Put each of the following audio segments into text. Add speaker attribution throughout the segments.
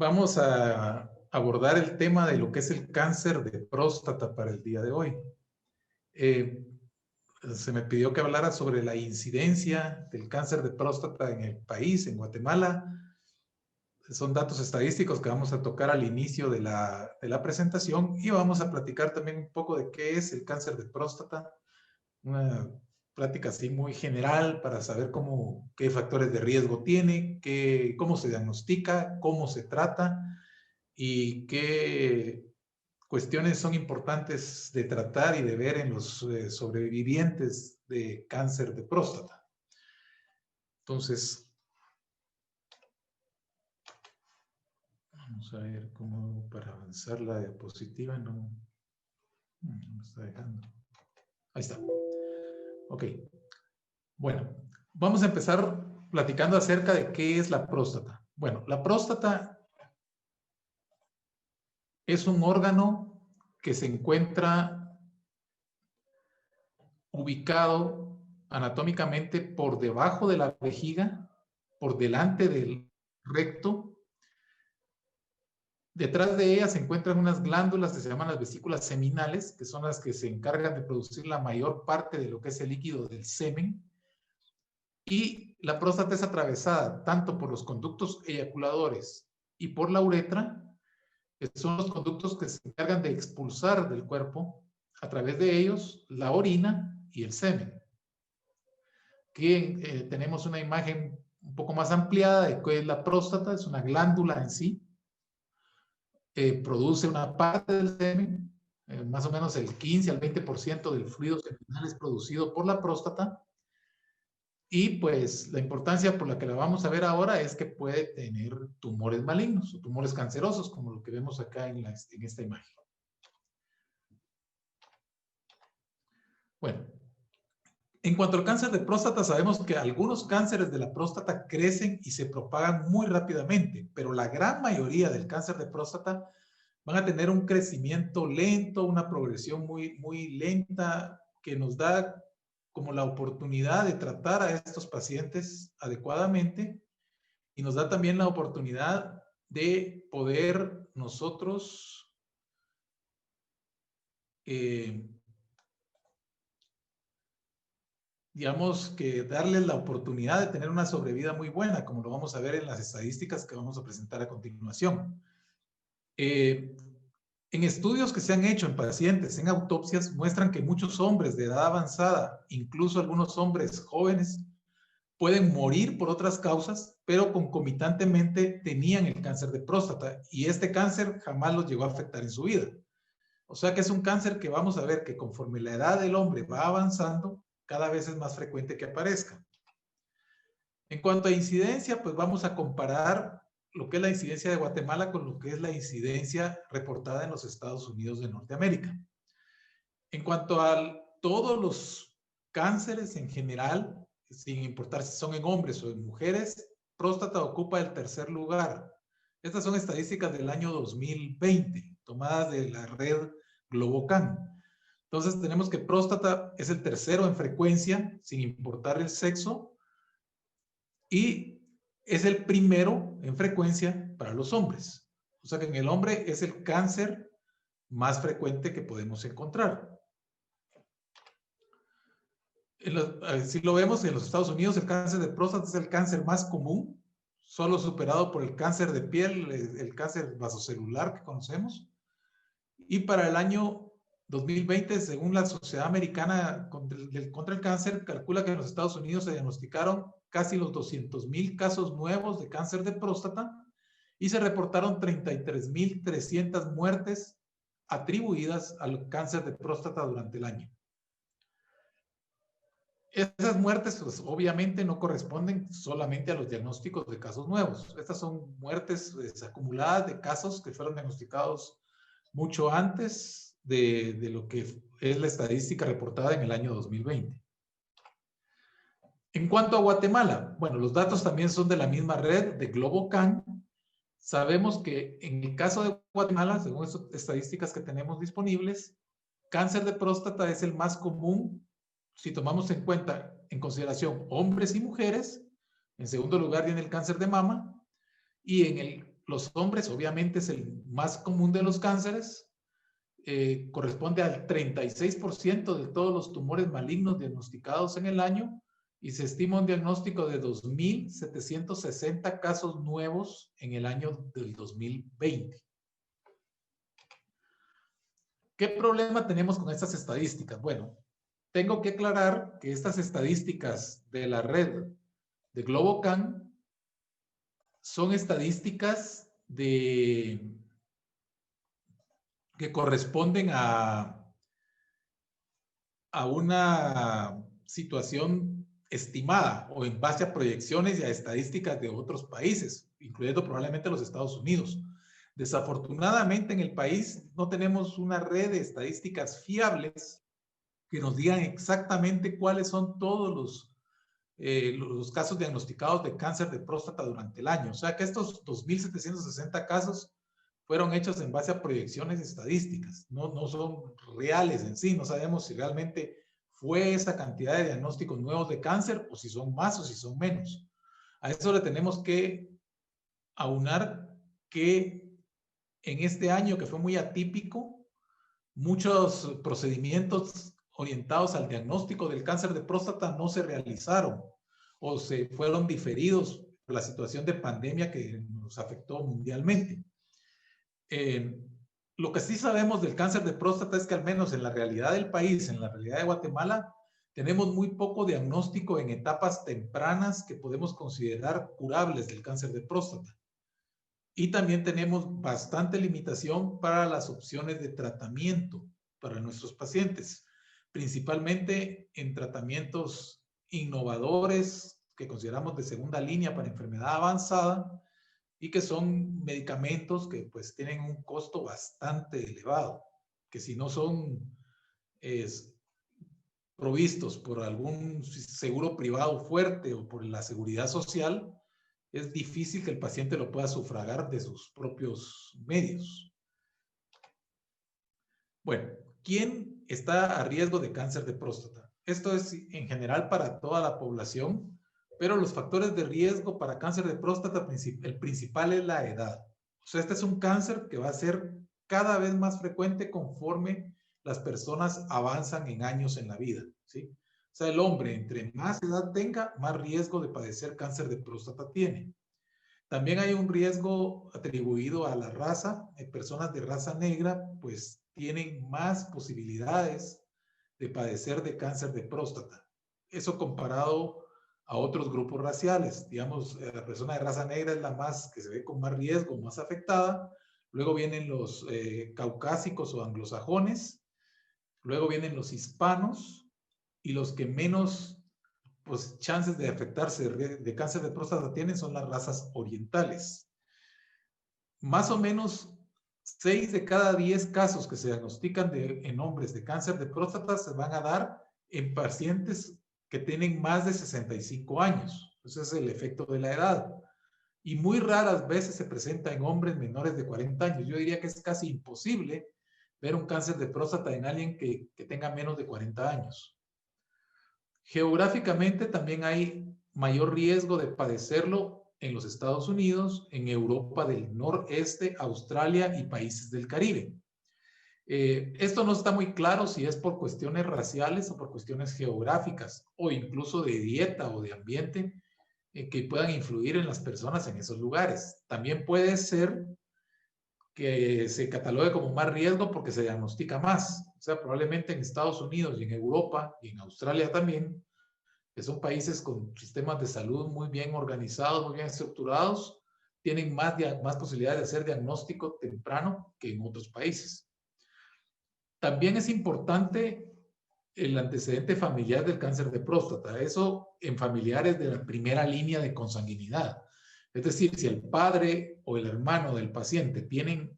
Speaker 1: Vamos a abordar el tema de lo que es el cáncer de próstata para el día de hoy. Se me pidió que hablara sobre la incidencia del cáncer de próstata en el país, en Guatemala. Son datos estadísticos que vamos a tocar al inicio de la presentación y vamos a platicar también un poco de qué es el cáncer de próstata. Una plática así muy general para saber qué factores de riesgo tiene, cómo se diagnostica, cómo se trata y qué cuestiones son importantes de tratar y de ver en los sobrevivientes de cáncer de próstata. Entonces, vamos a ver cómo para avanzar la diapositiva. No me está dejando. Ahí está. Ok. Bueno, vamos a empezar platicando acerca de qué es la próstata. Bueno, la próstata es un órgano que se encuentra ubicado anatómicamente por debajo de la vejiga, por delante del recto. Detrás de ella se encuentran unas glándulas que se llaman las vesículas seminales, que son las que se encargan de producir la mayor parte de lo que es el líquido del semen. Y la próstata es atravesada tanto por los conductos eyaculadores y por la uretra, que son los conductos que se encargan de expulsar del cuerpo a través de ellos la orina y el semen. Aquí tenemos una imagen un poco más ampliada de qué es la próstata. Es una glándula en sí. Produce una parte del semen, más o menos el 15 al 20% del fluido seminal es producido por la próstata. Y pues la importancia por la que la vamos a ver ahora es que puede tener tumores malignos o tumores cancerosos, como lo que vemos acá en esta imagen. Bueno, en cuanto al cáncer de próstata, sabemos que algunos cánceres de la próstata crecen y se propagan muy rápidamente, pero la gran mayoría del cáncer de próstata van a tener un crecimiento lento, una progresión muy lenta, que nos da como la oportunidad de tratar a estos pacientes adecuadamente y nos da también la oportunidad de poder nosotros digamos que darles la oportunidad de tener una sobrevida muy buena, como lo vamos a ver en las estadísticas que vamos a presentar a continuación. En estudios que se han hecho en pacientes, en autopsias, muestran que muchos hombres de edad avanzada, incluso algunos hombres jóvenes, pueden morir por otras causas, pero concomitantemente tenían el cáncer de próstata y este cáncer jamás los llegó a afectar en su vida. O sea que es un cáncer que vamos a ver que conforme la edad del hombre va avanzando, cada vez es más frecuente que aparezca. En cuanto a incidencia, pues vamos a comparar lo que es la incidencia de Guatemala con lo que es la incidencia reportada en los Estados Unidos de Norteamérica. En cuanto a todos los cánceres en general, sin importar si son en hombres o en mujeres, próstata ocupa el tercer lugar. Estas son estadísticas del año 2020, tomadas de la red Globocan. Entonces tenemos que próstata es el tercero en frecuencia, sin importar el sexo, y es el primero en frecuencia para los hombres. O sea que en el hombre es el cáncer más frecuente que podemos encontrar. Si lo vemos en los Estados Unidos, el cáncer de próstata es el cáncer más común, solo superado por el cáncer de piel, el cáncer vasocelular que conocemos. Y para el año 2020, según la Sociedad Americana contra el Cáncer, calcula que en los Estados Unidos se diagnosticaron casi los 200,000 casos nuevos de cáncer de próstata y se reportaron 33,300 muertes atribuidas al cáncer de próstata durante el año. Esas muertes, pues, obviamente no corresponden solamente a los diagnósticos de casos nuevos. Estas son muertes acumuladas de casos que fueron diagnosticados mucho antes de lo que es la estadística reportada en el año 2020. En cuanto a Guatemala, bueno, los datos también son de la misma red de Globocan. Sabemos que en el caso de Guatemala, según estas estadísticas que tenemos disponibles, cáncer de próstata es el más común si tomamos en cuenta, en consideración, hombres y mujeres. En segundo lugar viene el cáncer de mama y en los hombres, obviamente, es el más común de los cánceres. Corresponde al 36% de todos los tumores malignos diagnosticados en el año y se estima un diagnóstico de 2.760 casos nuevos en el año del 2020. ¿Qué problema tenemos con estas estadísticas? Bueno, tengo que aclarar que estas estadísticas de la red de GloboCan son estadísticas que corresponden a una situación estimada o en base a proyecciones y a estadísticas de otros países, incluyendo probablemente los Estados Unidos. Desafortunadamente en el país no tenemos una red de estadísticas fiables que nos digan exactamente cuáles son todos los casos diagnosticados de cáncer de próstata durante el año. O sea que estos 2.760 casos fueron hechos en base a proyecciones estadísticas, no son reales en sí, no sabemos si realmente fue esa cantidad de diagnósticos nuevos de cáncer o si son más o si son menos. A eso le tenemos que aunar que en este año que fue muy atípico, muchos procedimientos orientados al diagnóstico del cáncer de próstata no se realizaron o se fueron diferidos por la situación de pandemia que nos afectó mundialmente. Lo que sí sabemos del cáncer de próstata es que al menos en la realidad del país, en la realidad de Guatemala, tenemos muy poco diagnóstico en etapas tempranas que podemos considerar curables del cáncer de próstata. Y también tenemos bastante limitación para las opciones de tratamiento para nuestros pacientes, principalmente en tratamientos innovadores que consideramos de segunda línea para enfermedad avanzada y que son medicamentos que pues tienen un costo bastante elevado, que si no son provistos por algún seguro privado fuerte o por la seguridad social, es difícil que el paciente lo pueda sufragar de sus propios medios. Bueno, ¿quién está a riesgo de cáncer de próstata? Esto es en general para toda la población, pero los factores de riesgo para cáncer de próstata, el principal es la edad. O sea, este es un cáncer que va a ser cada vez más frecuente conforme las personas avanzan en años en la vida, ¿sí? O sea, el hombre, entre más edad tenga, más riesgo de padecer cáncer de próstata tiene. También hay un riesgo atribuido a la raza. Personas de raza negra, pues tienen más posibilidades de padecer de cáncer de próstata. Eso comparado a otros grupos raciales. Digamos, la persona de raza negra es la más que se ve con más riesgo, más afectada. Luego vienen los caucásicos o anglosajones. Luego vienen los hispanos y los que menos pues, chances de afectarse de cáncer de próstata tienen son las razas orientales. Más o menos 6 de cada 10 casos que se diagnostican en hombres de cáncer de próstata se van a dar en pacientes que tienen más de 65 años. Ese es el efecto de la edad. Y muy raras veces se presenta en hombres menores de 40 años. Yo diría que es casi imposible ver un cáncer de próstata en alguien que tenga menos de 40 años. Geográficamente también hay mayor riesgo de padecerlo en los Estados Unidos, en Europa del noreste, Australia y países del Caribe. Esto no está muy claro si es por cuestiones raciales o por cuestiones geográficas o incluso de dieta o de ambiente que puedan influir en las personas en esos lugares. También puede ser que se catalogue como más riesgo porque se diagnostica más. O sea, probablemente en Estados Unidos y en Europa y en Australia también, que son países con sistemas de salud muy bien organizados, muy bien estructurados, tienen más posibilidades de hacer diagnóstico temprano que en otros países. También es importante el antecedente familiar del cáncer de próstata, eso en familiares de la primera línea de consanguinidad. Es decir, si el padre o el hermano del paciente tienen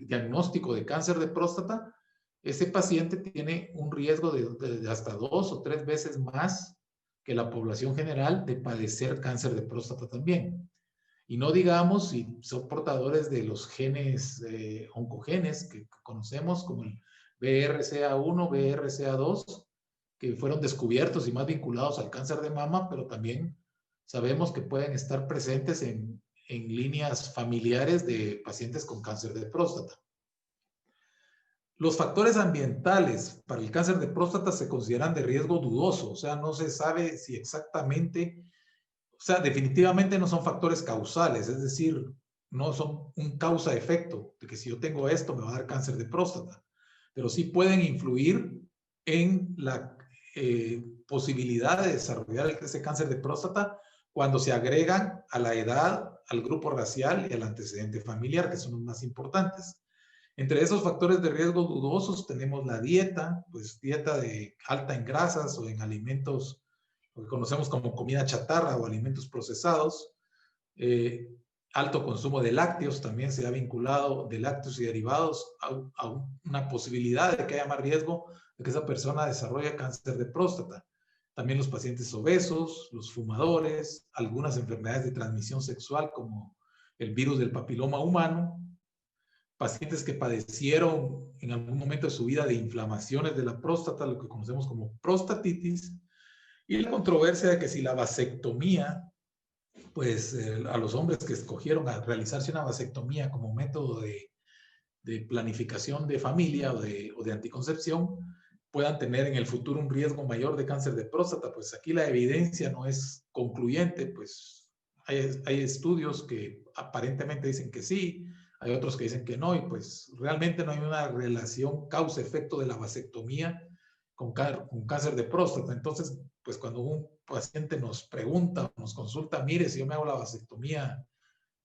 Speaker 1: diagnóstico de cáncer de próstata, ese paciente tiene un riesgo de hasta 2 o 3 veces más que la población general de padecer cáncer de próstata también. Y no digamos si son portadores de los genes, oncogenes que conocemos como el BRCA1, BRCA2, que fueron descubiertos y más vinculados al cáncer de mama, pero también sabemos que pueden estar presentes en en líneas familiares de pacientes con cáncer de próstata. Los factores ambientales para el cáncer de próstata se consideran de riesgo dudoso, o sea, no se sabe si exactamente, o sea, definitivamente no son factores causales, es decir, no son un causa-efecto, de que si yo tengo esto me va a dar cáncer de próstata, pero sí pueden influir en la posibilidad de desarrollar ese cáncer de próstata cuando se agregan a la edad, al grupo racial y al antecedente familiar, que son los más importantes. Entre esos factores de riesgo dudosos tenemos la dieta, pues dieta de alta en grasas o en alimentos, lo que conocemos como comida chatarra o alimentos procesados. Alto consumo de lácteos también se ha vinculado, de lácteos y derivados, a una posibilidad de que haya más riesgo de que esa persona desarrolle cáncer de próstata. También los pacientes obesos, los fumadores, algunas enfermedades de transmisión sexual como el virus del papiloma humano, pacientes que padecieron en algún momento de su vida de inflamaciones de la próstata, lo que conocemos como prostatitis, y la controversia de que si la vasectomía, pues a los hombres que escogieron a realizarse una vasectomía como método de planificación de familia o de anticoncepción, puedan tener en el futuro un riesgo mayor de cáncer de próstata. Pues aquí la evidencia no es concluyente, pues hay estudios que aparentemente dicen que sí, hay otros que dicen que no, y pues realmente no hay una relación causa-efecto de la vasectomía con cáncer de próstata. Entonces, pues cuando un paciente nos pregunta, nos consulta, mire, si yo me hago la vasectomía,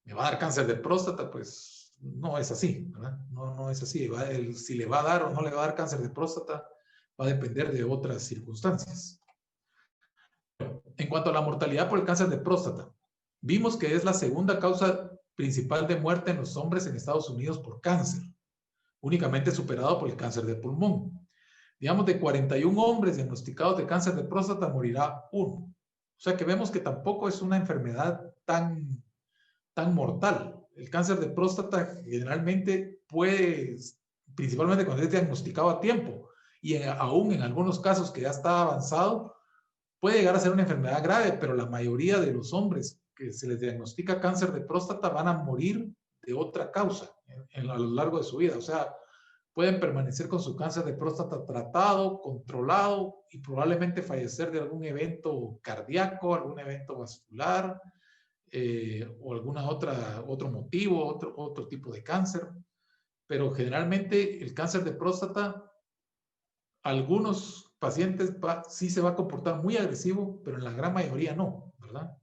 Speaker 1: ¿me va a dar cáncer de próstata? Pues no es así, ¿verdad? No es así. Si le va a dar o no le va a dar cáncer de próstata, va a depender de otras circunstancias. En cuanto a la mortalidad por el cáncer de próstata, vimos que es la segunda causa principal de muerte en los hombres en Estados Unidos por cáncer, únicamente superado por el cáncer de pulmón. Digamos, de 41 hombres diagnosticados de cáncer de próstata, morirá uno. O sea que vemos que tampoco es una enfermedad tan mortal. El cáncer de próstata generalmente puede, principalmente cuando es diagnosticado a tiempo, y aún en algunos casos que ya está avanzado, puede llegar a ser una enfermedad grave, pero la mayoría de los hombres que se les diagnostica cáncer de próstata van a morir de otra causa a lo largo de su vida. O sea, pueden permanecer con su cáncer de próstata tratado, controlado y probablemente fallecer de algún evento cardíaco, algún evento vascular o otro motivo, otro tipo de cáncer. Pero generalmente el cáncer de próstata, algunos pacientes sí se va a comportar muy agresivo, pero en la gran mayoría no, ¿verdad?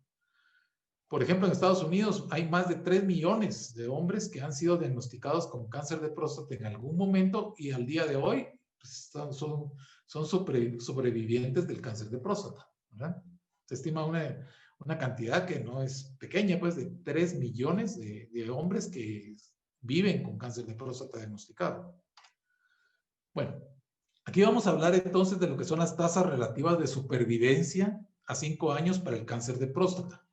Speaker 1: Por ejemplo, en Estados Unidos hay más de 3 millones de hombres que han sido diagnosticados con cáncer de próstata en algún momento y al día de hoy pues, son sobrevivientes del cáncer de próstata, ¿verdad? Se estima una cantidad que no es pequeña, pues de 3 millones de hombres que viven con cáncer de próstata diagnosticado. Bueno, aquí vamos a hablar entonces de lo que son las tasas relativas de supervivencia a 5 años para el cáncer de próstata.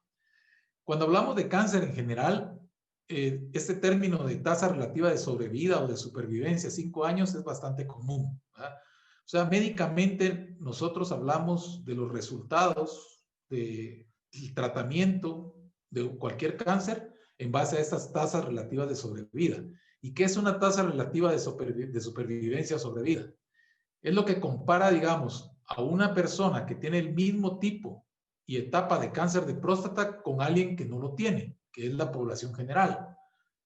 Speaker 1: Cuando hablamos de cáncer en general, este término de tasa relativa de sobrevida o de supervivencia a 5 años es bastante común, ¿verdad? O sea, médicamente nosotros hablamos de los resultados del tratamiento de cualquier cáncer en base a estas tasas relativas de sobrevida. ¿Y qué es una tasa relativa de supervivencia o sobrevida? Es lo que compara, digamos, a una persona que tiene el mismo tipo y etapa de cáncer de próstata con alguien que no lo tiene, que es la población general.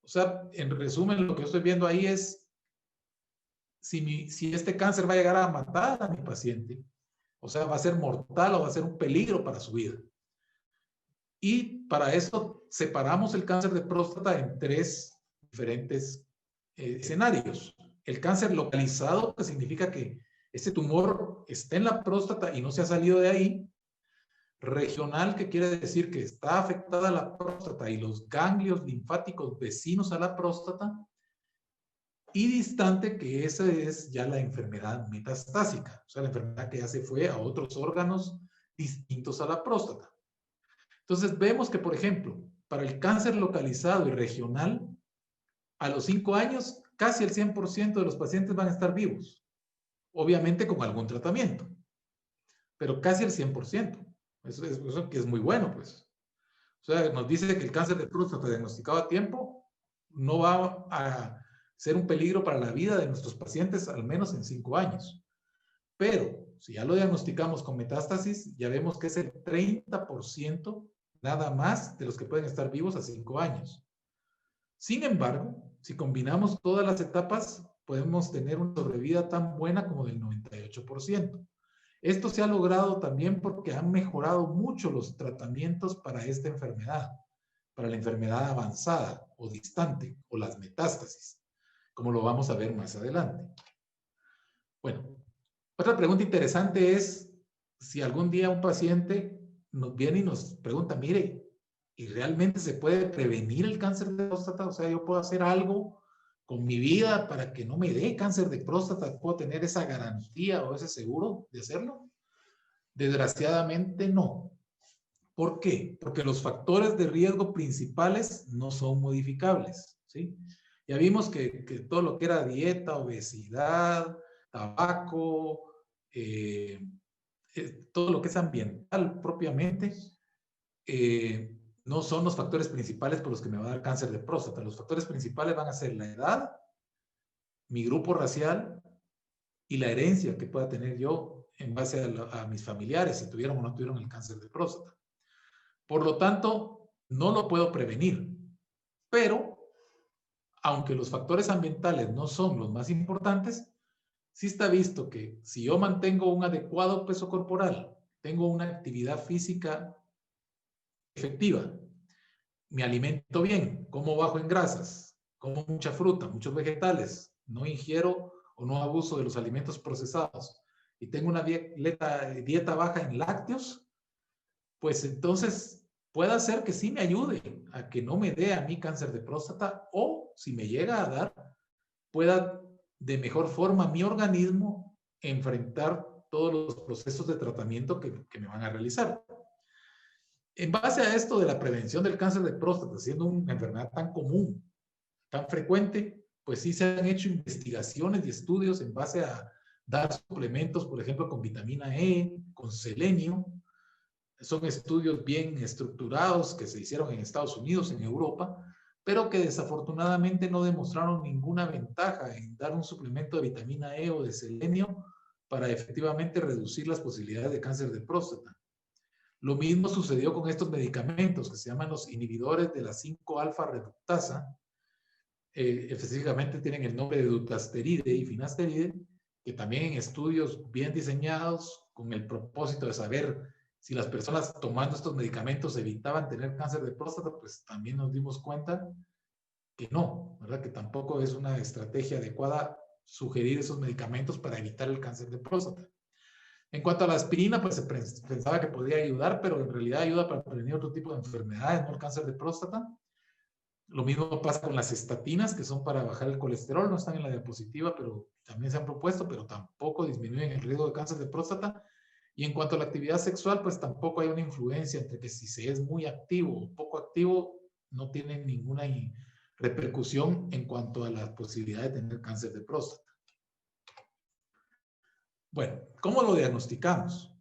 Speaker 1: O sea, en resumen, lo que yo estoy viendo ahí es si este cáncer va a llegar a matar a mi paciente, o sea, va a ser mortal o va a ser un peligro para su vida. Y para eso separamos el cáncer de próstata en 3 diferentes escenarios. El cáncer localizado, que significa que ese tumor está en la próstata y no se ha salido de ahí. Regional, que quiere decir que está afectada la próstata y los ganglios linfáticos vecinos a la próstata. Y distante, que esa es ya la enfermedad metastásica, o sea, la enfermedad que ya se fue a otros órganos distintos a la próstata. Entonces vemos que, por ejemplo, para el cáncer localizado y regional, a los 5 años, casi el 100% de los pacientes van a estar vivos. Obviamente con algún tratamiento, pero casi el 100%. Eso que es muy bueno, pues. O sea, nos dice que el cáncer de próstata diagnosticado a tiempo no va a ser un peligro para la vida de nuestros pacientes, al menos en 5 años. Pero si ya lo diagnosticamos con metástasis, ya vemos que es el 30% nada más de los que pueden estar vivos a 5 años. Sin embargo, si combinamos todas las etapas, podemos tener una sobrevida tan buena como del 98%. Esto se ha logrado también porque han mejorado mucho los tratamientos para esta enfermedad, para la enfermedad avanzada o distante o las metástasis, como lo vamos a ver más adelante. Bueno, otra pregunta interesante es si algún día un paciente nos viene y nos pregunta, mire, ¿y realmente se puede prevenir el cáncer de próstata? O sea, ¿yo puedo hacer algo con mi vida para que no me dé cáncer de próstata? ¿Puedo tener esa garantía o ese seguro de hacerlo? Desgraciadamente no. ¿Por qué? Porque los factores de riesgo principales no son modificables, ¿sí? Ya vimos que todo lo que era dieta, obesidad, tabaco, todo lo que es ambiental propiamente, no son los factores principales por los que me va a dar cáncer de próstata. Los factores principales van a ser la edad, mi grupo racial y la herencia que pueda tener yo en base a mis familiares, si tuvieron o no tuvieron el cáncer de próstata. Por lo tanto, no lo puedo prevenir, pero aunque los factores ambientales no son los más importantes, sí está visto que si yo mantengo un adecuado peso corporal, tengo una actividad física efectiva, me alimento bien, como bajo en grasas, como mucha fruta, muchos vegetales, no ingiero o no abuso de los alimentos procesados y tengo una dieta baja en lácteos, pues entonces puede ser que sí me ayude a que no me dé a mí cáncer de próstata, o si me llega a dar, pueda de mejor forma mi organismo enfrentar todos los procesos de tratamiento que me van a realizar. En base a esto de la prevención del cáncer de próstata, siendo una enfermedad tan común, tan frecuente, pues sí se han hecho investigaciones y estudios en base a dar suplementos, por ejemplo, con vitamina E, con selenio. Son estudios bien estructurados que se hicieron en Estados Unidos, en Europa, pero que desafortunadamente no demostraron ninguna ventaja en dar un suplemento de vitamina E o de selenio para efectivamente reducir las posibilidades de cáncer de próstata. Lo mismo sucedió con estos medicamentos que se llaman los inhibidores de la 5-alfa reductasa. Específicamente tienen el nombre de dutasteride y finasteride, que también en estudios bien diseñados con el propósito de saber si las personas tomando estos medicamentos evitaban tener cáncer de próstata, pues también nos dimos cuenta que no, ¿verdad? Que tampoco es una estrategia adecuada sugerir esos medicamentos para evitar el cáncer de próstata. En cuanto a la aspirina, pues se pensaba que podía ayudar, pero en realidad ayuda para prevenir otro tipo de enfermedades, no el cáncer de próstata. Lo mismo pasa con las estatinas, que son para bajar el colesterol, no están en la diapositiva, pero también se han propuesto, pero tampoco disminuyen el riesgo de cáncer de próstata. Y en cuanto a la actividad sexual, pues tampoco hay una influencia entre que si se es muy activo o poco activo, no tiene ninguna repercusión en cuanto a la posibilidad de tener cáncer de próstata. Bueno, ¿cómo lo diagnosticamos?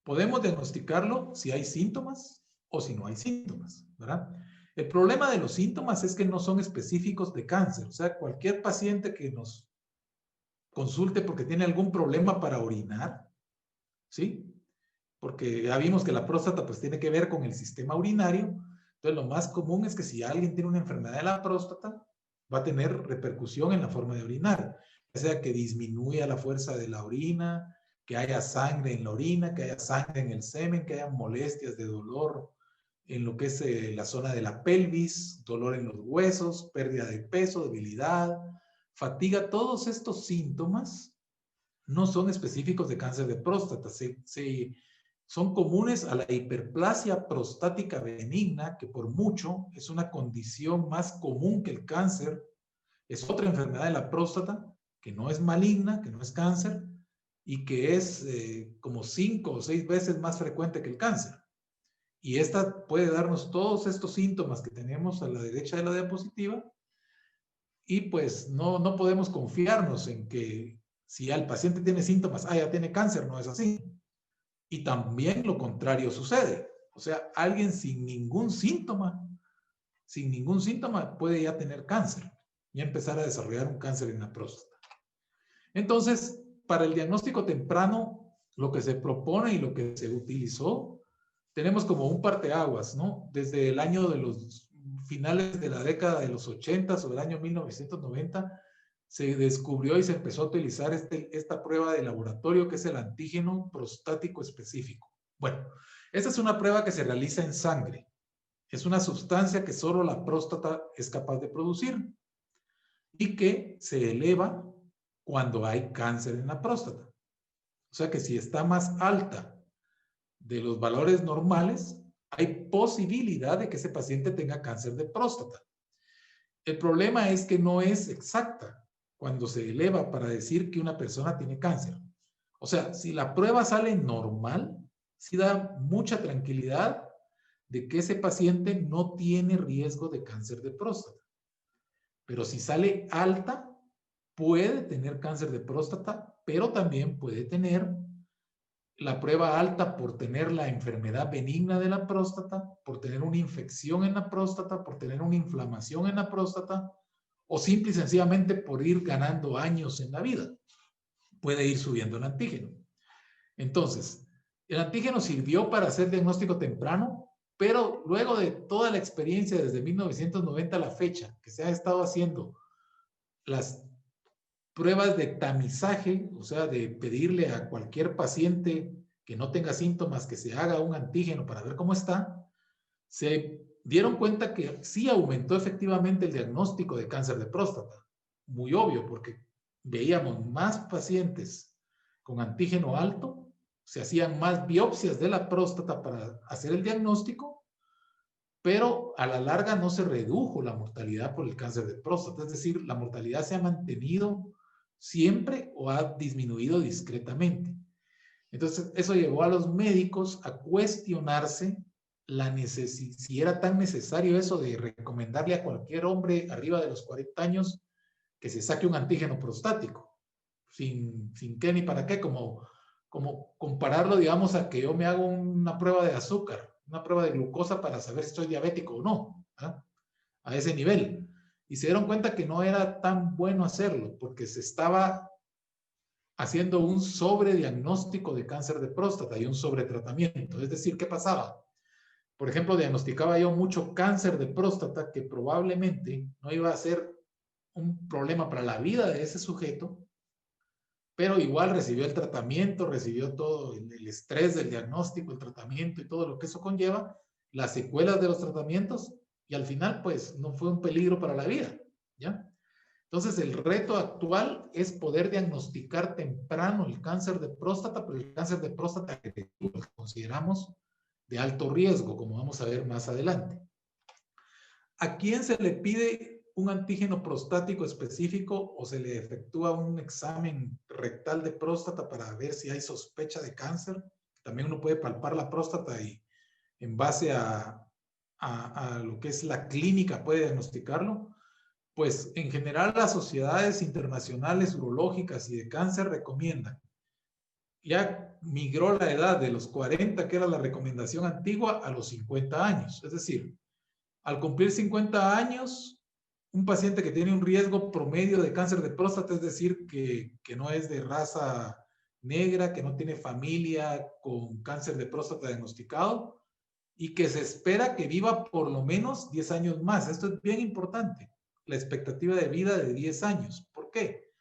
Speaker 1: Podemos diagnosticarlo si hay síntomas o si no hay síntomas, ¿verdad? El problema de los síntomas es que no son específicos de cáncer. O sea, cualquier paciente que nos consulte porque tiene algún problema para orinar, ¿sí? Porque ya vimos que la próstata pues tiene que ver con el sistema urinario. Entonces lo más común es que si alguien tiene una enfermedad de la próstata, va a tener repercusión en la forma de orinar. O sea, que disminuya la fuerza de la orina, que haya sangre en la orina, que haya sangre en el semen, que haya molestias de dolor en lo que es la zona de la pelvis, dolor en los huesos, pérdida de peso, debilidad, fatiga. Todos estos síntomas no son específicos de cáncer de próstata. Son comunes a la hiperplasia prostática benigna, que por mucho es una condición más común que el cáncer. Es otra enfermedad de la próstata que no es maligna, que no es cáncer y que es como 5 o 6 veces más frecuente que el cáncer. Y esta puede darnos todos estos síntomas que tenemos a la derecha de la diapositiva, y pues no podemos confiarnos en que si el paciente tiene síntomas, ya tiene cáncer. No es así. Y también lo contrario sucede. O sea, alguien sin ningún síntoma puede ya tener cáncer, ya empezar a desarrollar un cáncer en la próstata. Entonces, para el diagnóstico temprano, lo que se propone y lo que se utilizó, tenemos como un parteaguas, ¿no? Desde el año de los finales de la década de los 80 o del año 1990, se descubrió y se empezó a utilizar esta prueba de laboratorio que es el antígeno prostático específico. Bueno, esta es una prueba que se realiza en sangre. Es una sustancia que solo la próstata es capaz de producir y que se eleva cuando hay cáncer en la próstata. O sea que si está más alta de los valores normales, hay posibilidad de que ese paciente tenga cáncer de próstata. El problema es que no es exacta cuando se eleva para decir que una persona tiene cáncer. O sea, si la prueba sale normal, sí da mucha tranquilidad de que ese paciente no tiene riesgo de cáncer de próstata. Pero si sale alta, puede tener cáncer de próstata, pero también puede tener la prueba alta por tener la enfermedad benigna de la próstata, por tener una infección en la próstata, por tener una inflamación en la próstata, o simple y sencillamente por ir ganando años en la vida. Puede ir subiendo el antígeno. Entonces, el antígeno sirvió para hacer diagnóstico temprano, pero luego de toda la experiencia desde 1990 a la fecha, que se ha estado haciendo las pruebas de tamizaje, o sea, de pedirle a cualquier paciente que no tenga síntomas que se haga un antígeno para ver cómo está, se dieron cuenta que sí aumentó efectivamente el diagnóstico de cáncer de próstata. Muy obvio, porque veíamos más pacientes con antígeno alto, se hacían más biopsias de la próstata para hacer el diagnóstico, pero a la larga no se redujo la mortalidad por el cáncer de próstata, es decir, la mortalidad se ha mantenido siempre o ha disminuido discretamente. Entonces, eso llevó a los médicos a cuestionarse si era tan necesario eso de recomendarle a cualquier hombre arriba de los 40 años que se saque un antígeno prostático, sin qué ni para qué, como compararlo, digamos, a que yo me hago una prueba de azúcar, una prueba de glucosa para saber si estoy diabético o no, ¿verdad? A ese nivel. Y se dieron cuenta que no era tan bueno hacerlo, porque se estaba haciendo un sobrediagnóstico de cáncer de próstata y un sobretratamiento. Es decir, ¿qué pasaba? Por ejemplo, diagnosticaba yo mucho cáncer de próstata que probablemente no iba a ser un problema para la vida de ese sujeto, pero igual recibió el tratamiento, recibió todo el estrés del diagnóstico, el tratamiento y todo lo que eso conlleva, las secuelas de los tratamientos, y al final, pues, no fue un peligro para la vida, ¿ya? Entonces, el reto actual es poder diagnosticar temprano el cáncer de próstata, pero el cáncer de próstata que consideramos de alto riesgo, como vamos a ver más adelante. ¿A quién se le pide un antígeno prostático específico o se le efectúa un examen rectal de próstata para ver si hay sospecha de cáncer? También uno puede palpar la próstata y en base a lo que es la clínica puede diagnosticarlo. Pues en general las sociedades internacionales urológicas y de cáncer recomiendan. Ya migró la edad de los 40, que era la recomendación antigua, a los 50 años. Es decir, al cumplir 50 años, un paciente que tiene un riesgo promedio de cáncer de próstata, es decir, que no es de raza negra, que no tiene familia con cáncer de próstata diagnosticado y que se espera que viva por lo menos 10 años más. Esto es bien importante, la expectativa de vida de 10 años. ¿Por qué?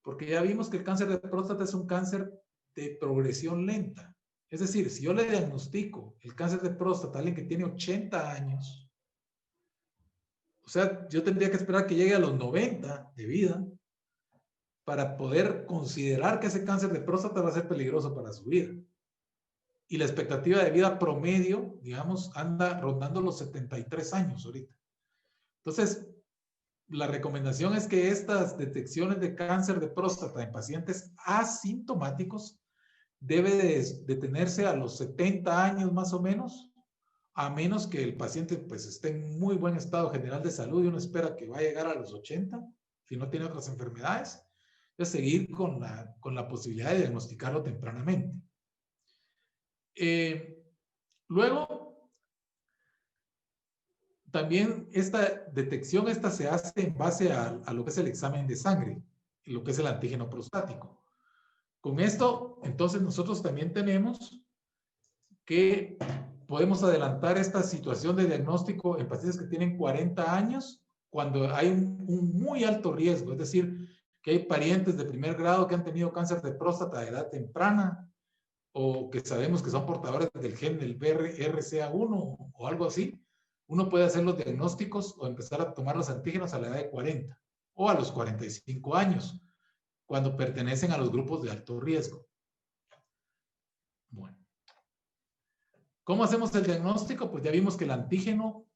Speaker 1: Porque ya vimos que el cáncer de próstata es un cáncer de progresión lenta. Es decir, si yo le diagnostico el cáncer de próstata a alguien que tiene 80 años, o sea, yo tendría que esperar que llegue a los 90 de vida para poder considerar que ese cáncer de próstata va a ser peligroso para su vida. Y la expectativa de vida promedio, digamos, anda rondando los 73 años ahorita. Entonces, la recomendación es que estas detecciones de cáncer de próstata en pacientes asintomáticos debe de detenerse a los 70 años más o menos, a menos que el paciente pues esté en muy buen estado general de salud y uno espera que va a llegar a los 80, si no tiene otras enfermedades, es seguir con la posibilidad de diagnosticarlo tempranamente. Luego, también esta detección se hace en base a lo que es el examen de sangre, lo que es el antígeno prostático. Con esto, entonces, nosotros también tenemos que podemos adelantar esta situación de diagnóstico en pacientes que tienen 40 años cuando hay un muy alto riesgo, es decir, que hay parientes de primer grado que han tenido cáncer de próstata a edad temprana o que sabemos que son portadores del gen del BRCA1 o algo así. Uno puede hacer los diagnósticos o empezar a tomar los antígenos a la edad de 40 o a los 45 años, cuando pertenecen a los grupos de alto riesgo. Bueno. ¿Cómo hacemos el diagnóstico? Pues ya vimos que el antígeno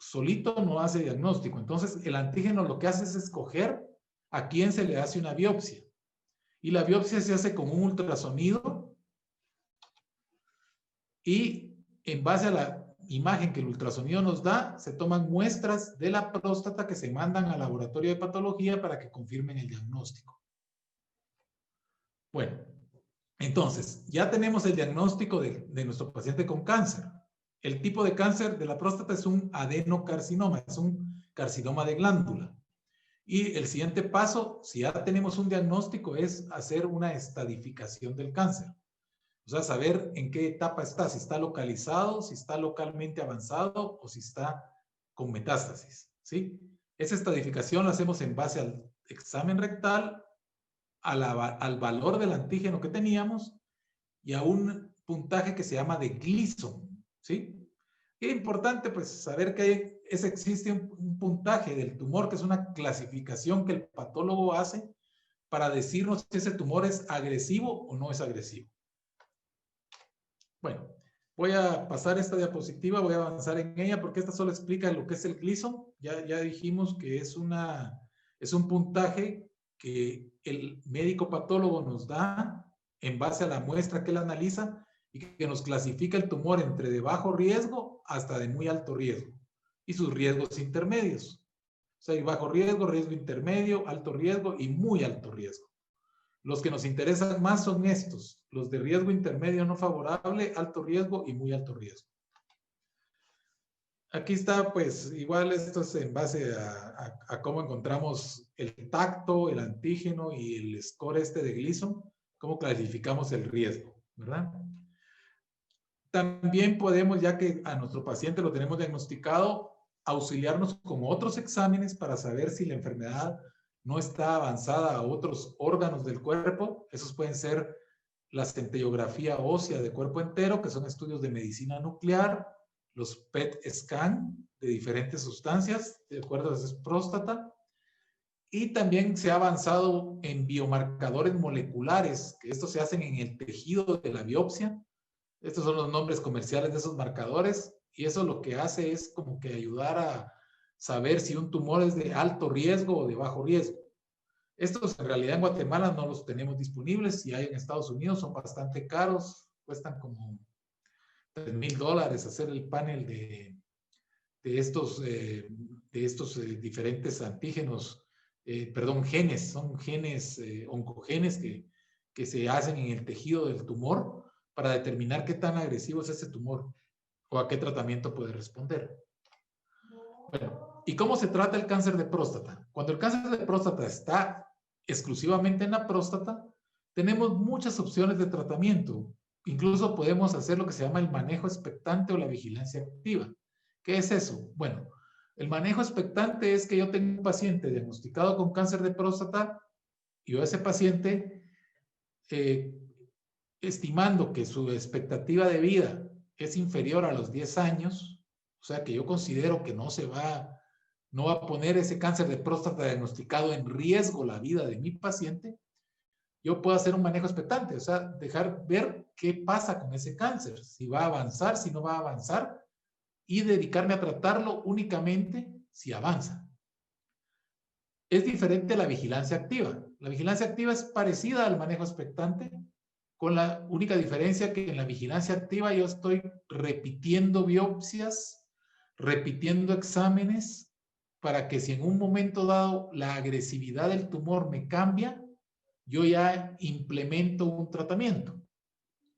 Speaker 1: solito no hace diagnóstico. Entonces, el antígeno lo que hace es escoger a quién se le hace una biopsia. Y la biopsia se hace con un ultrasonido y en base a la imagen que el ultrasonido nos da, se toman muestras de la próstata que se mandan al laboratorio de patología para que confirmen el diagnóstico. Bueno, entonces, ya tenemos el diagnóstico de nuestro paciente con cáncer. El tipo de cáncer de la próstata es un adenocarcinoma, es un carcinoma de glándula. Y el siguiente paso, si ya tenemos un diagnóstico, es hacer una estadificación del cáncer. O sea, saber en qué etapa está, si está localizado, si está localmente avanzado o si está con metástasis, ¿sí? Esa estadificación la hacemos en base al examen rectal, al valor del antígeno que teníamos y a un puntaje que se llama de Gleason, ¿sí? Y es importante pues saber que existe un puntaje del tumor, que es una clasificación que el patólogo hace para decirnos si ese tumor es agresivo o no es agresivo. Bueno, voy a pasar esta diapositiva, voy a avanzar en ella porque esta solo explica lo que es el Gleason. Ya dijimos que es un puntaje que el médico patólogo nos da en base a la muestra que él analiza y que nos clasifica el tumor entre de bajo riesgo hasta de muy alto riesgo y sus riesgos intermedios. O sea, hay bajo riesgo, riesgo intermedio, alto riesgo y muy alto riesgo. Los que nos interesan más son estos, los de riesgo intermedio no favorable, alto riesgo y muy alto riesgo. Aquí está, pues, igual esto es en base a cómo encontramos el tacto, el antígeno y el score de Gleason, cómo clasificamos el riesgo, ¿verdad? También podemos, ya que a nuestro paciente lo tenemos diagnosticado, auxiliarnos con otros exámenes para saber si la enfermedad no está avanzada a otros órganos del cuerpo. Esos pueden ser la centellografía ósea de cuerpo entero, que son estudios de medicina nuclear, los PET scan de diferentes sustancias, de acuerdo a esa próstata, y también se ha avanzado en biomarcadores moleculares, que estos se hacen en el tejido de la biopsia. Estos son los nombres comerciales de esos marcadores, y eso lo que hace es como que ayudar a saber si un tumor es de alto riesgo o de bajo riesgo. Estos en realidad en Guatemala no los tenemos disponibles, si hay en Estados Unidos son bastante caros, cuestan como $3,000 hacer el panel de estos diferentes antígenos, genes, son genes, oncogenes que se hacen en el tejido del tumor para determinar qué tan agresivo es ese tumor o a qué tratamiento puede responder. Bueno, ¿y cómo se trata el cáncer de próstata? Cuando el cáncer de próstata está exclusivamente en la próstata, tenemos muchas opciones de tratamiento. Incluso podemos hacer lo que se llama el manejo expectante o la vigilancia activa. ¿Qué es eso? Bueno, el manejo expectante es que yo tengo un paciente diagnosticado con cáncer de próstata y yo a ese paciente, estimando que su expectativa de vida es inferior a los 10 años, o sea que yo considero que no va a poner ese cáncer de próstata diagnosticado en riesgo la vida de mi paciente, yo puedo hacer un manejo expectante, o sea, dejar ver qué pasa con ese cáncer, si va a avanzar, si no va a avanzar, y dedicarme a tratarlo únicamente si avanza. Es diferente a la vigilancia activa. La vigilancia activa es parecida al manejo expectante, con la única diferencia que en la vigilancia activa yo estoy repitiendo biopsias, repitiendo exámenes, para que si en un momento dado la agresividad del tumor me cambia, yo ya implemento un tratamiento.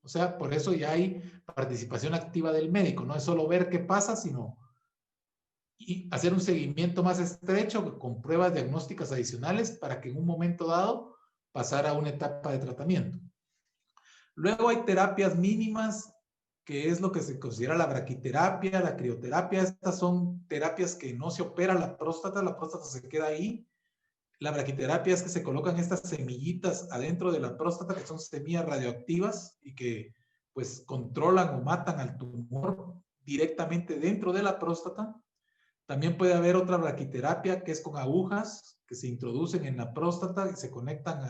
Speaker 1: O sea, por eso ya hay participación activa del médico. No es solo ver qué pasa, sino y hacer un seguimiento más estrecho con pruebas diagnósticas adicionales para que en un momento dado pasara a una etapa de tratamiento. Luego hay terapias mínimas, que es lo que se considera la braquiterapia, la crioterapia. Estas son terapias que no se opera la próstata se queda ahí. La braquiterapia es que se colocan estas semillitas adentro de la próstata, que son semillas radioactivas y que pues controlan o matan al tumor directamente dentro de la próstata. También puede haber otra braquiterapia que es con agujas que se introducen en la próstata y se conectan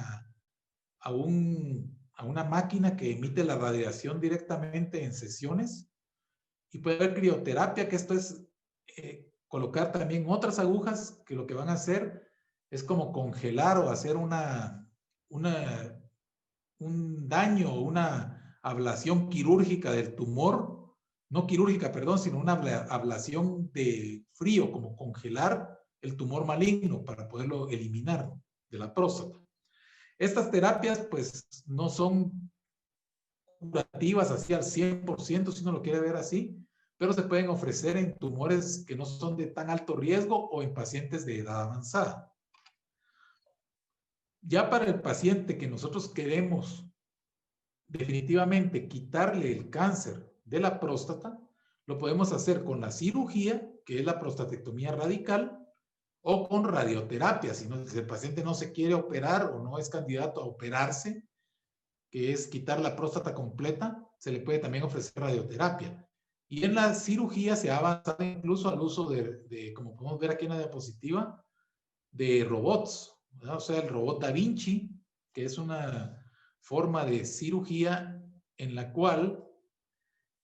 Speaker 1: a una máquina que emite la radiación directamente en sesiones. Y puede haber crioterapia, que esto es colocar también otras agujas que lo que van a hacer es como congelar o hacer un daño o una ablación quirúrgica del tumor, no quirúrgica, perdón, sino una ablación de frío, como congelar el tumor maligno para poderlo eliminar de la próstata. Estas terapias pues no son curativas así al 100% si uno lo quiere ver así, pero se pueden ofrecer en tumores que no son de tan alto riesgo o en pacientes de edad avanzada. Ya para el paciente que nosotros queremos definitivamente quitarle el cáncer de la próstata, lo podemos hacer con la cirugía, que es la prostatectomía radical, o con radioterapia, si el paciente no se quiere operar o no es candidato a operarse, que es quitar la próstata completa, se le puede también ofrecer radioterapia. Y en la cirugía se ha avanzado incluso al uso como podemos ver aquí en la diapositiva, de robots, ¿verdad? O sea, el robot Da Vinci, que es una forma de cirugía en la cual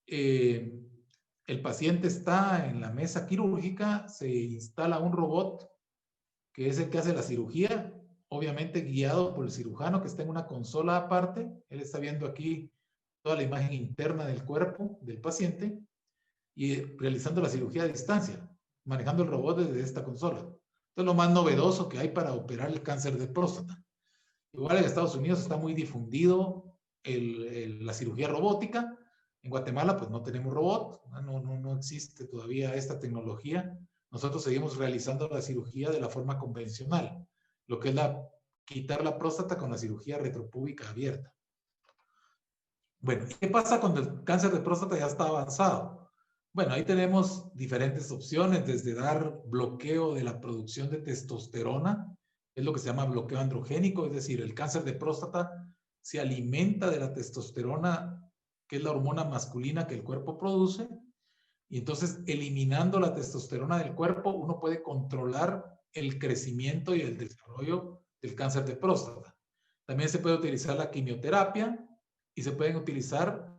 Speaker 1: el paciente está en la mesa quirúrgica, se instala un robot que es el que hace la cirugía, obviamente guiado por el cirujano que está en una consola aparte. Él está viendo aquí toda la imagen interna del cuerpo del paciente y realizando la cirugía a distancia, manejando el robot desde esta consola. Esto es lo más novedoso que hay para operar el cáncer de próstata. Igual en Estados Unidos está muy difundido la cirugía robótica. En Guatemala pues no tenemos robot, no existe todavía esta tecnología. Nosotros seguimos realizando la cirugía de la forma convencional, lo que es quitar la próstata con la cirugía retropúbica abierta. Bueno, ¿qué pasa cuando el cáncer de próstata ya está avanzado? Bueno, ahí tenemos diferentes opciones, desde dar bloqueo de la producción de testosterona, es lo que se llama bloqueo androgénico, es decir, el cáncer de próstata se alimenta de la testosterona, que es la hormona masculina que el cuerpo produce, y entonces eliminando la testosterona del cuerpo, uno puede controlar el crecimiento y el desarrollo del cáncer de próstata. También se puede utilizar la quimioterapia y se pueden utilizar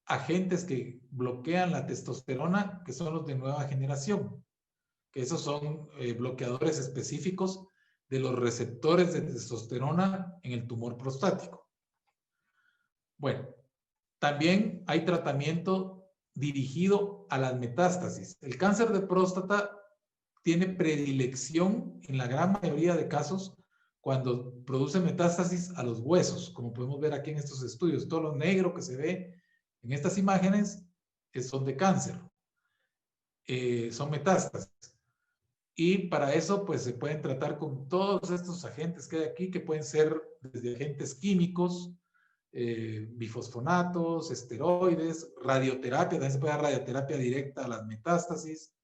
Speaker 1: agentes que bloquean la testosterona, que son los de nueva generación, que esos son bloqueadores específicos de los receptores de testosterona en el tumor prostático. Bueno, también hay tratamiento dirigido a las metástasis. El cáncer de próstata tiene predilección en la gran mayoría de casos cuando produce metástasis a los huesos, como podemos ver aquí en estos estudios. Todo lo negro que se ve en estas imágenes son de cáncer, son metástasis. Y para eso, pues se pueden tratar con todos estos agentes que hay aquí, que pueden ser desde agentes químicos, bifosfonatos, esteroides, radioterapia, también se puede dar radioterapia directa a las metástasis,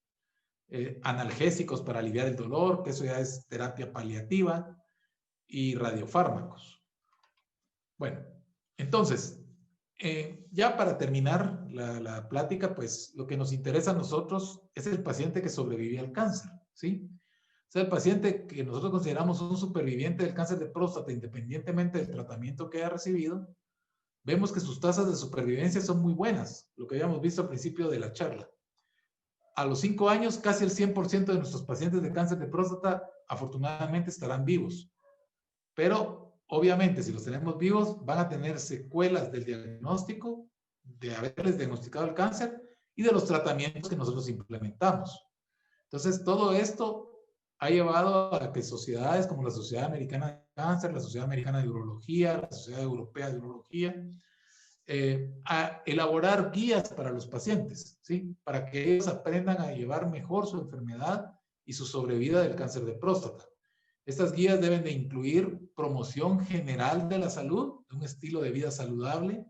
Speaker 1: analgésicos para aliviar el dolor, que eso ya es terapia paliativa, y radiofármacos. Bueno, entonces, ya para terminar la plática, pues lo que nos interesa a nosotros es el paciente que sobrevive al cáncer, ¿sí? O sea, el paciente que nosotros consideramos un superviviente del cáncer de próstata, independientemente del tratamiento que haya recibido, vemos que sus tasas de supervivencia son muy buenas, lo que habíamos visto al principio de la charla. A los 5 años, casi el 100% de nuestros pacientes de cáncer de próstata afortunadamente estarán vivos. Pero, obviamente, si los tenemos vivos, van a tener secuelas del diagnóstico, de haberles diagnosticado el cáncer y de los tratamientos que nosotros implementamos. Entonces, todo esto ha llevado a que sociedades como la Sociedad Americana de Cáncer, la Sociedad Americana de Urología, la Sociedad Europea de Urología, a elaborar guías para los pacientes, ¿sí? Para que ellos aprendan a llevar mejor su enfermedad y su sobrevida del cáncer de próstata. Estas guías deben de incluir promoción general de la salud, un estilo de vida saludable,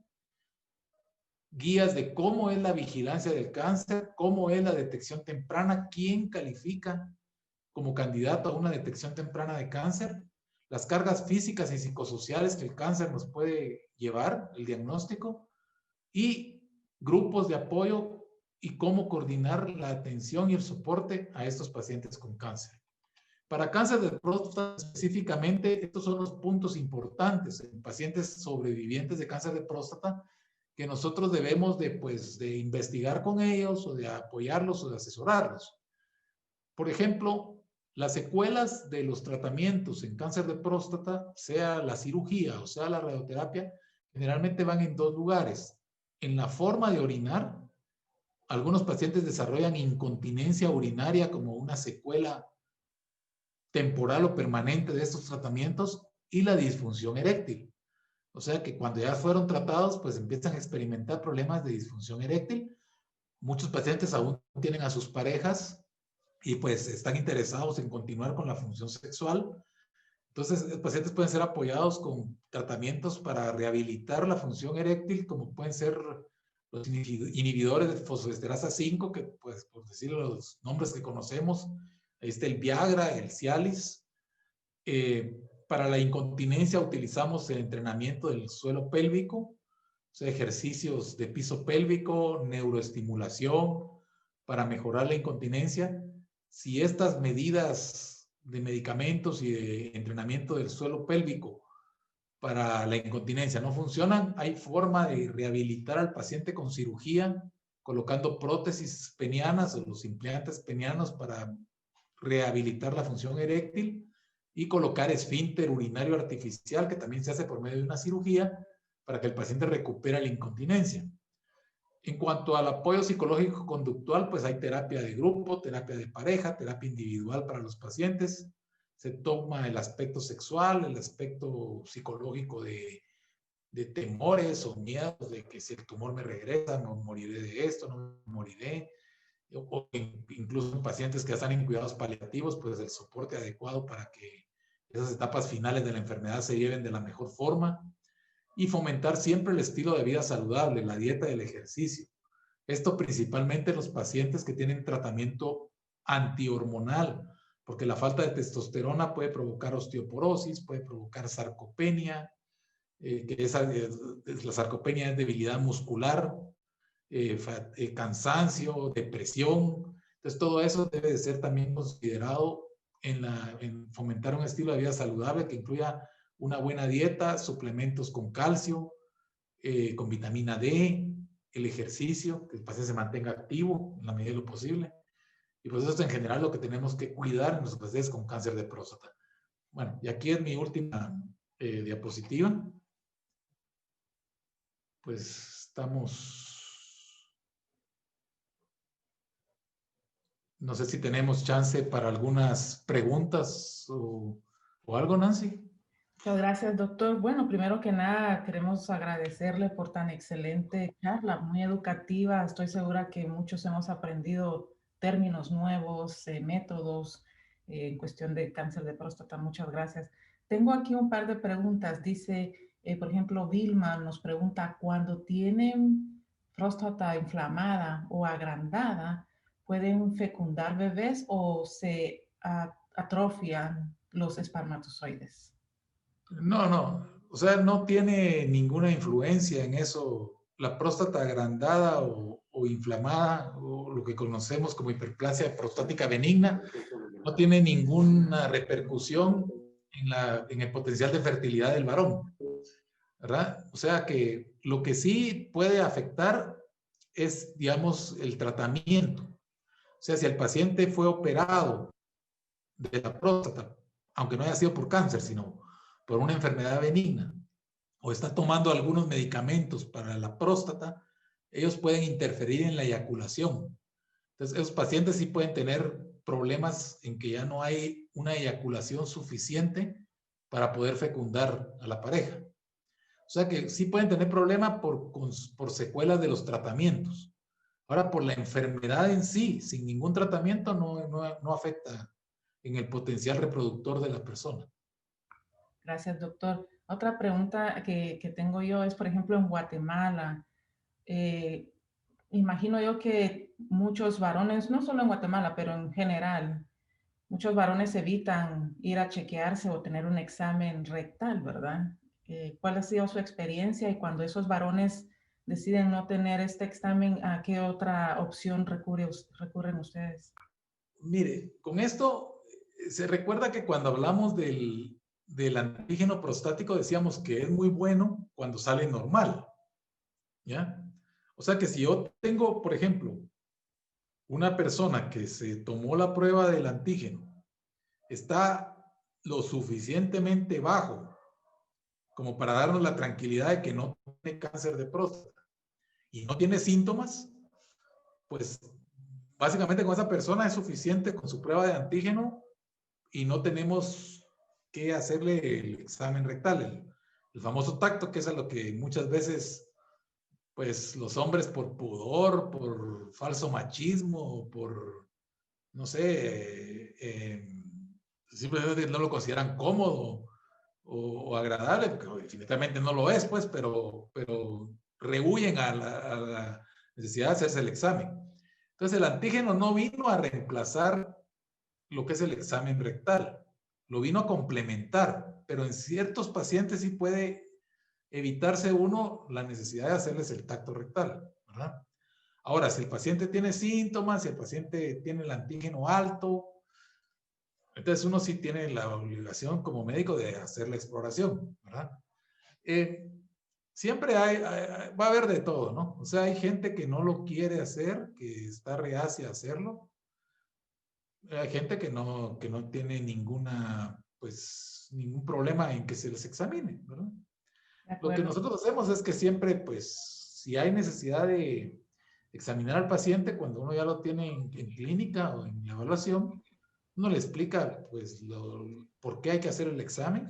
Speaker 1: guías de cómo es la vigilancia del cáncer, cómo es la detección temprana, quién califica como candidato a una detección temprana de cáncer, las cargas físicas y psicosociales que el cáncer nos puede llevar, el diagnóstico, y grupos de apoyo y cómo coordinar la atención y el soporte a estos pacientes con cáncer. Para cáncer de próstata específicamente, estos son los puntos importantes en pacientes sobrevivientes de cáncer de próstata que nosotros debemos de, pues, de investigar con ellos o de apoyarlos o de asesorarlos. Por ejemplo, las secuelas de los tratamientos en cáncer de próstata, sea la cirugía o sea la radioterapia, generalmente van en dos lugares. En la forma de orinar, algunos pacientes desarrollan incontinencia urinaria como una secuela temporal o permanente de estos tratamientos, y la disfunción eréctil. O sea que cuando ya fueron tratados, pues empiezan a experimentar problemas de disfunción eréctil. Muchos pacientes aún tienen a sus parejas y pues están interesados en continuar con la función sexual. Entonces, los pacientes pueden ser apoyados con tratamientos para rehabilitar la función eréctil, como pueden ser los inhibidores de fosfoesterasa 5, que pues por decir los nombres que conocemos, ahí está el Viagra, el Cialis. Para la incontinencia utilizamos el entrenamiento del suelo pélvico, o sea, ejercicios de piso pélvico, neuroestimulación para mejorar la incontinencia. Si estas medidas de medicamentos y de entrenamiento del suelo pélvico para la incontinencia no funcionan, hay forma de rehabilitar al paciente con cirugía, colocando prótesis penianas o los implantes penianos para rehabilitar la función eréctil, y colocar esfínter urinario artificial, que también se hace por medio de una cirugía, para que el paciente recupere la incontinencia. En cuanto al apoyo psicológico conductual, pues hay terapia de grupo, terapia de pareja, terapia individual para los pacientes. Se toma el aspecto sexual, el aspecto psicológico de temores o miedos de que si el tumor me regresa, no moriré de esto, no moriré. O incluso en pacientes que están en cuidados paliativos, pues el soporte adecuado para que esas etapas finales de la enfermedad se lleven de la mejor forma, y fomentar siempre el estilo de vida saludable, la dieta y el ejercicio. Esto principalmente en los pacientes que tienen tratamiento antihormonal, porque la falta de testosterona puede provocar osteoporosis, puede provocar sarcopenia, la sarcopenia es debilidad muscular, cansancio, depresión. Entonces todo eso debe de ser también considerado en fomentar un estilo de vida saludable que incluya una buena dieta, suplementos con calcio, con vitamina D, el ejercicio, que el paciente se mantenga activo en la medida de lo posible. Y pues eso es en general lo que tenemos que cuidar en los pacientes con cáncer de próstata. Bueno, y aquí es mi última diapositiva. Pues estamos... No sé si tenemos chance para algunas preguntas o algo, Nancy.
Speaker 2: Muchas gracias, doctor. Bueno, primero que nada, queremos agradecerle por tan excelente charla, muy educativa. Estoy segura que muchos hemos aprendido términos nuevos, métodos en cuestión de cáncer de próstata. Muchas gracias. Tengo aquí un par de preguntas. Dice, por ejemplo, Vilma nos pregunta, cuando tienen próstata inflamada o agrandada, ¿pueden fecundar bebés o se atrofian los espermatozoides?
Speaker 1: No. O sea, no tiene ninguna influencia en eso. La próstata agrandada o inflamada, o lo que conocemos como hiperplasia prostática benigna, no tiene ninguna repercusión en el potencial de fertilidad del varón, ¿verdad? O sea que lo que sí puede afectar es, digamos, el tratamiento. O sea, si el paciente fue operado de la próstata, aunque no haya sido por cáncer, sino por una enfermedad benigna, o está tomando algunos medicamentos para la próstata, ellos pueden interferir en la eyaculación. Entonces, esos pacientes sí pueden tener problemas en que ya no hay una eyaculación suficiente para poder fecundar a la pareja. O sea que sí pueden tener problemas por secuelas de los tratamientos. Ahora, por la enfermedad en sí, sin ningún tratamiento, no afecta en el potencial reproductor de la persona.
Speaker 2: Gracias, doctor. Otra pregunta que tengo yo es, por ejemplo, en Guatemala, eh, imagino yo que muchos varones, no solo en Guatemala, pero en general, muchos varones evitan ir a chequearse o tener un examen rectal, ¿verdad? ¿Cuál ha sido su experiencia? Y cuando esos varones deciden no tener este examen, ¿a qué otra opción recurren ustedes?
Speaker 1: Mire, con esto se recuerda que cuando hablamos del antígeno prostático decíamos que es muy bueno cuando sale normal, ¿ya? O sea que si yo tengo, por ejemplo, una persona que se tomó la prueba del antígeno, está lo suficientemente bajo como para darnos la tranquilidad de que no tiene cáncer de próstata y no tiene síntomas, pues básicamente con esa persona es suficiente con su prueba de antígeno y no tenemos que hacerle el examen rectal, el famoso tacto, que es a lo que muchas veces pues los hombres por pudor, por falso machismo, por, no sé, simplemente no lo consideran cómodo o agradable, porque definitivamente no lo es, pues, pero rehuyen a la necesidad de hacerse el examen. Entonces el antígeno no vino a reemplazar lo que es el examen rectal, lo vino a complementar, pero en ciertos pacientes sí puede evitarse uno la necesidad de hacerles el tacto rectal, ¿verdad? Ahora, si el paciente tiene síntomas, si el paciente tiene el antígeno alto, entonces uno sí tiene la obligación como médico de hacer la exploración, ¿verdad? Eh, siempre va a haber de todo, ¿no? O sea, hay gente que no lo quiere hacer, que está reacia a hacerlo. Hay gente que no tiene ninguna, pues, ningún problema en que se les examine, ¿verdad?
Speaker 2: De
Speaker 1: Lo que
Speaker 2: acuerdo.
Speaker 1: nosotros hacemos es que siempre, pues, si hay necesidad de examinar al paciente cuando uno ya lo tiene en clínica o en la evaluación, uno le explica, pues, por qué hay que hacer el examen.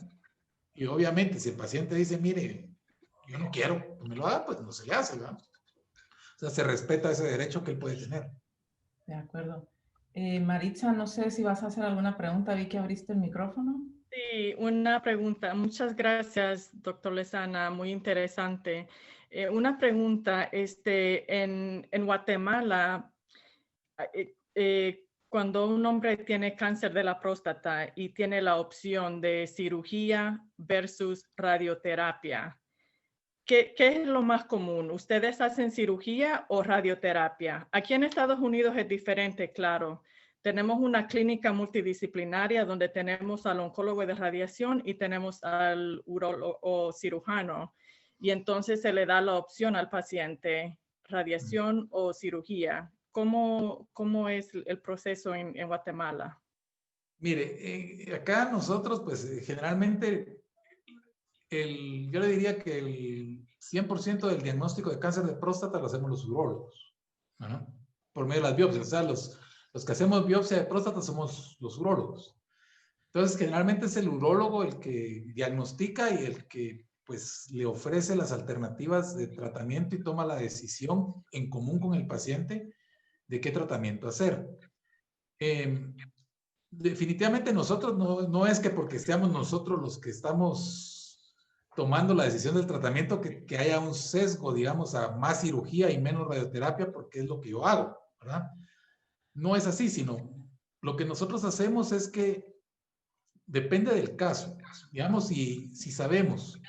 Speaker 1: Y obviamente, si el paciente dice, mire, yo no quiero que me lo haga, pues no se le hace, ¿verdad? O sea, se respeta ese derecho que él puede tener.
Speaker 2: De acuerdo. Maritza, no sé si vas a hacer alguna pregunta. Vi que abriste el micrófono.
Speaker 3: Sí, una pregunta. Muchas gracias, doctor Lezana, muy interesante. Una pregunta, en Guatemala, cuando un hombre tiene cáncer de la próstata y tiene la opción de cirugía versus radioterapia, ¿qué es lo más común? ¿Ustedes hacen cirugía o radioterapia? Aquí en Estados Unidos es diferente, claro. Tenemos una clínica multidisciplinaria donde tenemos al oncólogo de radiación y tenemos al urólogo o cirujano. Y entonces se le da la opción al paciente, radiación o cirugía. ¿Cómo es el proceso en Guatemala?
Speaker 1: Mire, acá nosotros, pues generalmente, yo le diría que el 100% del diagnóstico de cáncer de próstata lo hacemos los urólogos, ¿no? Por medio de las biopsias. O sea, los que hacemos biopsia de próstata somos los urólogos. Entonces, generalmente es el urólogo el que diagnostica y el que, pues, le ofrece las alternativas de tratamiento y toma la decisión en común con el paciente de qué tratamiento hacer. Definitivamente nosotros no es que porque seamos nosotros los que estamos tomando la decisión del tratamiento que haya un sesgo, digamos, a más cirugía y menos radioterapia, porque es lo que yo hago, ¿verdad? No es así, sino lo que nosotros hacemos es que depende del caso. Digamos, si sabemos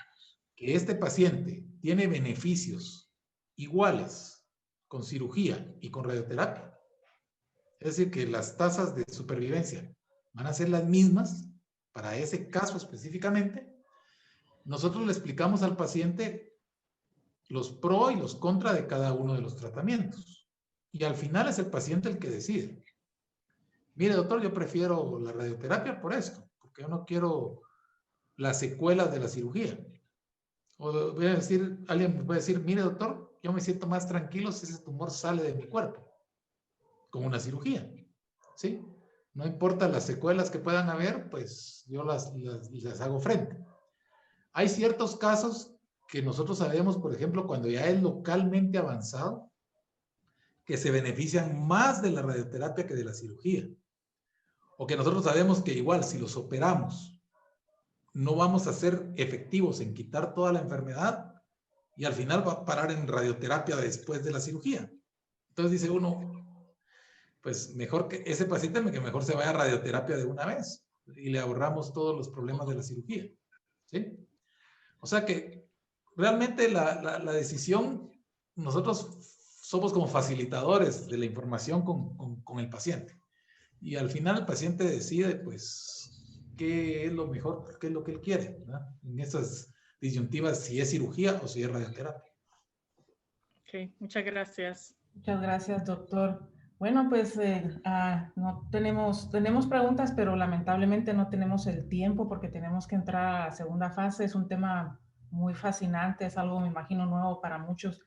Speaker 1: que este paciente tiene beneficios iguales con cirugía y con radioterapia, es decir, que las tasas de supervivencia van a ser las mismas para ese caso específicamente, nosotros le explicamos al paciente los pro y los contra de cada uno de los tratamientos. Y al final es el paciente el que decide. Mire, doctor, yo prefiero la radioterapia por esto, porque yo no quiero las secuelas de la cirugía. O voy a decir, alguien me puede decir, mire, doctor, yo me siento más tranquilo si ese tumor sale de mi cuerpo, con una cirugía. ¿Sí? No importa las secuelas que puedan haber, pues yo las hago frente. Hay ciertos casos que nosotros sabemos, por ejemplo, cuando ya es localmente avanzado, que se benefician más de la radioterapia que de la cirugía. O que nosotros sabemos que igual si los operamos, no vamos a ser efectivos en quitar toda la enfermedad y al final va a parar en radioterapia después de la cirugía. Entonces dice uno, pues mejor que ese paciente que mejor se vaya a radioterapia de una vez y le ahorramos todos los problemas de la cirugía. ¿Sí? O sea que realmente la decisión, nosotros somos como facilitadores de la información con el paciente. Y al final el paciente decide, pues, qué es lo mejor, qué es lo que él quiere, ¿verdad? En esas disyuntivas, si es cirugía o si es radioterapia.
Speaker 3: Ok, muchas gracias.
Speaker 2: Muchas gracias, doctor. Bueno, pues no tenemos preguntas, pero lamentablemente no tenemos el tiempo porque tenemos que entrar a la segunda fase. Es un tema muy fascinante, es algo, me imagino, nuevo para muchos.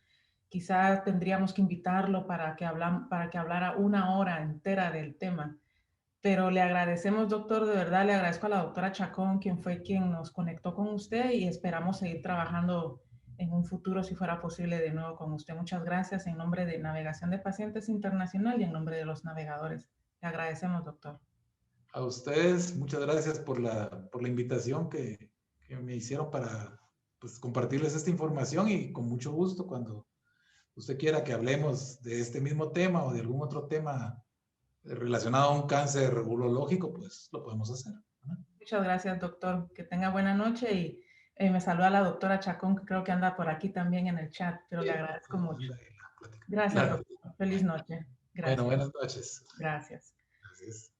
Speaker 2: Quizás tendríamos que invitarlo para que hablara una hora entera del tema. Pero le agradecemos, doctor, de verdad, le agradezco a la doctora Chacón, quien fue quien nos conectó con usted y esperamos seguir trabajando en un futuro, si fuera posible, de nuevo con usted. Muchas gracias en nombre de Navegación de Pacientes Internacional y en nombre de los navegadores. Le agradecemos, doctor.
Speaker 1: A ustedes, muchas gracias por la invitación que me hicieron para pues, compartirles esta información y con mucho gusto cuando usted quiera que hablemos de este mismo tema o de algún otro tema relacionado a un cáncer urológico, pues lo podemos hacer.
Speaker 2: Muchas gracias, doctor. Que tenga buena noche y me saluda la doctora Chacón, que creo que anda por aquí también en el chat, pero le agradezco mucho. Gracias,
Speaker 1: Claro.
Speaker 2: doctor. Feliz noche. Gracias.
Speaker 1: Bueno, buenas noches.
Speaker 2: Gracias.
Speaker 1: Gracias.